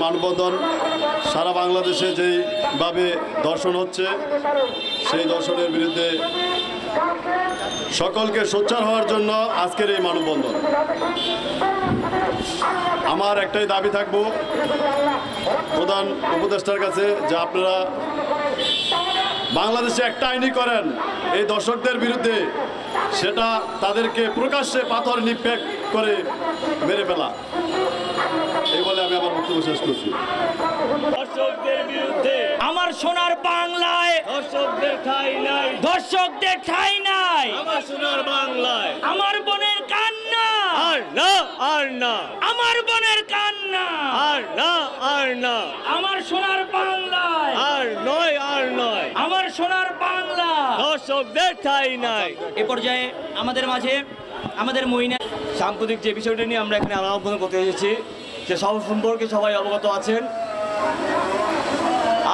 মানববন্ধন সারা বাংলাদেশে যেইভাবে দর্শন হচ্ছে সেই দর্শনের বিরুদ্ধে সকলকে সোচ্চার হওয়ার জন্য আজকের এই মানববন্ধন। আমার একটাই দাবি থাকবো প্রধান উপদেষ্টার কাছে যে আপনারা বাংলাদেশে একটা আইনি করেন এই দর্শকদের বিরুদ্ধে, সেটা তাদেরকে প্রকাশ্যে পাথর নিক্ষেপ করে মেরে ফেলা। এই বলে আমি আমার বক্তব্য শেষ করছি। দর্শকদের বিরুদ্ধে আমার সোনার বাংলায় দর্শকদের ঠাঁই নাই, দর্শকদের ঠাঁই নাই। আমার সোনার বাংলায় আমার বোনের কান্না আর না, আর না। আমার বোনের কান্না আর না, আর না। আমার সোনার বাংলায় আর নয়, আর নয়। আমার সোনার বাংলা দর্শকদের ঠাঁই নাই। এ পর্যায়ে আমাদের মাঝে আমাদের মহিলা সাম্প্রতিক যে বিষয়টা নিয়ে আমরা এখানে আলোচনা করতে এসেছি সে সব সম্পর্কে সবাই অবগত আছেন।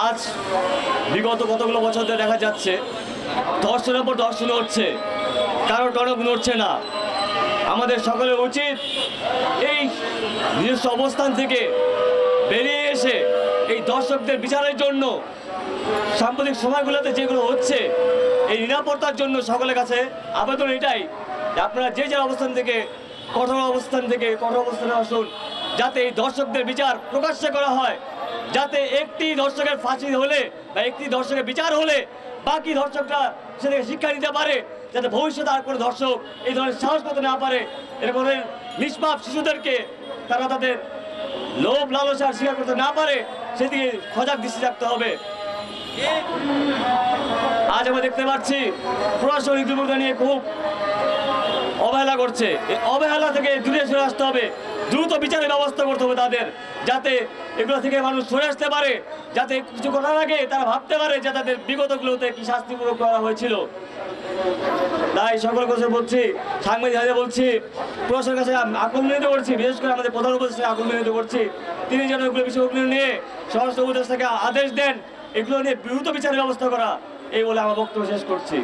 আজ বিগত কতগুলো বছর ধরে দেখা যাচ্ছে ধর্ষণের পর ধর্ষণ হচ্ছে, কারো টনক নড়ছে না। আমাদের সকলের উচিত এই নিজস্ব অবস্থান থেকে বেরিয়ে এসে এই দর্শকদের বিচারের জন্য সাম্প্রতিক সময়গুলোতে যেগুলো হচ্ছে এই নিরাপত্তার জন্য সকলের কাছে আবেদন এটাই যে আপনারা যে যে অবস্থান থেকে কঠোর অবস্থানে আসুন, যাতে এই দর্শকদের বিচার প্রকাশ্যে করা হয়, যাতে একটি দর্শকের ফাঁসি হলে বা একটি দর্শকের বিচার হলে বাকি দর্শকরা সেটাকে শিক্ষা নিতে পারে, যাতে ভবিষ্যতে আর কোনো দর্শক এই ধরনের সাহস করতে না পারে। এরকম নিষ্পাপ শিশুদেরকে তারা তাদের লোভ লালসার স্বীকার করতে না পারে, সেদিকে সজাগ দৃষ্টি রাখতে হবে। আজ আমরা দেখতে পাচ্ছি প্রশাসনিক দুর্বলতা নিয়ে খুব অবহেলা করছে। এই অবহেলা থেকে দূরে সরে আসতে হবে, দ্রুত বিচারের ব্যবস্থা করতে হবে তাদের, যাতে এগুলো থেকে মানুষ সরে আসতে পারে, যাতে কিছু করার আগে তারা ভাবতে পারে যে তাদের বিগতগুলোতে কি শাস্তি প্রয়োগ করা হয়েছিল। তাই সকল কাছে বলছি, সাংবাদিক বলছি, প্রশাসনের কাছে আকুল মিনতি করছি, বিশেষ করে আমাদের প্রধান উপদেষ্টাকে আকুল মিনতি করছি, তিনি যেন এগুলো বিষয়গুলো নিয়ে স্বরাষ্ট্র উপদেষ্টাকে আদেশ দেন এগুলো নিয়ে দ্রুত বিচারের ব্যবস্থা করা। এই বলে আমার বক্তব্য শেষ করছি।